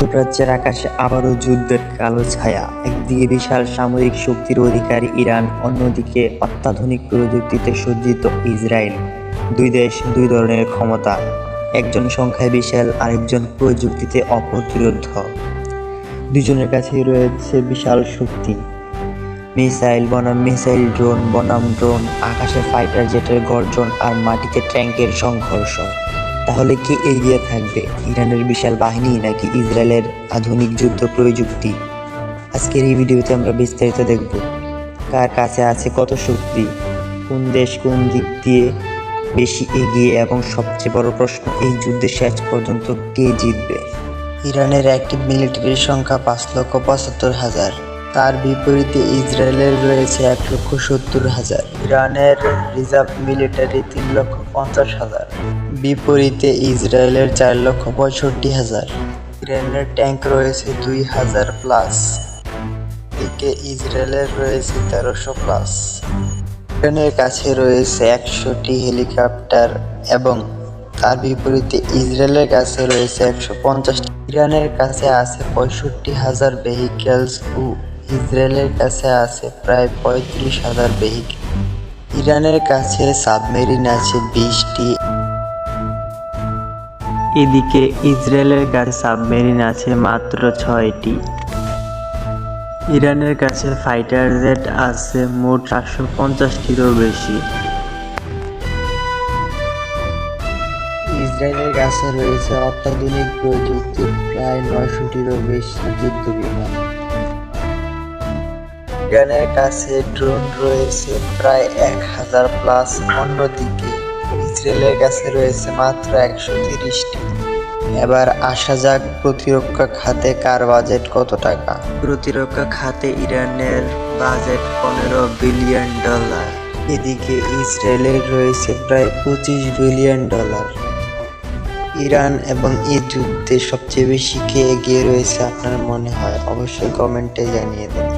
মধ্যপ্রাচ্যের আকাশে আবারও যুদ্ধের কালো ছায়া। একদিকে বিশাল সামরিক শক্তির অধিকারী ইরান, অন্যদিকে অত্যাধুনিক প্রযুক্তিতে সজ্জিত ইসরায়েল। দুই দেশ, দুই ধরনের ক্ষমতা, একজন সংখ্যায় বিশাল, আরেকজন প্রযুক্তিতে অপ্রতিরোধ্য। দুজনের কাছেই রয়েছে বিশাল শক্তি, মিসাইল বনাম মিসাইল, ড্রোন বনাম ড্রোন, আকাশে ফাইটার জেটের গর্জন আর মাটিতে ট্যাঙ্কের সংঘর্ষ। তাহলে কি এগিয়ে থাকবে, ইরানের বিশাল বাহিনী নাকি ইসরায়েলের আধুনিক যুদ্ধ প্রযুক্তি? আজকের এই ভিডিওতে আমরা বিস্তারিত দেখব কার কাছে আছে কত শক্তি, কোন দেশ কোন দিক দিয়ে বেশি এগিয়ে, এবং সবচেয়ে বড় প্রশ্ন, এই যুদ্ধে শেষ পর্যন্ত কে জিতবে। ইরানের অ্যাক্টিভ মিলিটারির সংখ্যা 5,75,000, তার বিপরীতে ইসরায়েলের রয়েছে 1,70,000। ইরানের রিজার্ভ মিলিটারি 3,50,000, বিপরীতে ইসরায়েলের 4,65,000। ইরানের ট্যাঙ্ক রয়েছে 2,000 প্লাস, এদিকে ইসরায়েলের রয়েছে 1300 প্লাস। ইরানের কাছে রয়েছে 100টি হেলিকপ্টার এবং তার বিপরীতে ইসরায়েলের কাছে রয়েছে 150টি। ইরানের কাছে আছে 65,000 ভেহিকেলস ও ইসরায়েলের কাছে আছে প্রায় 35,000 ভেহিকেল। ইরানের কাছে সাবমেরিন আছে 20টি, এদিকে ইসরায়েলের কাছে সাবমেরিন আছে মাত্র 6টি। ইরানের কাছে ফাইটার জেট আছে মোট 750টিরও বেশি। ইসরায়েলের কাছে রয়েছে অত্যাধুনিক প্রযুক্তি, প্রায় 900টিরও বেশি যুদ্ধ বিমান। ইরানের কাছে ড্রোন রয়েছে প্রায় 1000 প্লাস, অন্যদিকে ইসরায়েলের কাছে রয়েছে মাত্র 130টি। এবার আসা যাক প্রতিরক্ষা খাতে কার বাজেট কত টাকা। প্রতিরক্ষা খাতে ইরানের বাজেট $15 বিলিয়ন, এদিকে ইসরায়েলের রয়েছে প্রায় $25 বিলিয়ন। ইরান এবং এই যুদ্ধে সবচেয়ে বেশি কে এগিয়ে রয়েছে আপনার মনে হয়? অবশ্যই কমেন্টে জানিয়ে দিন।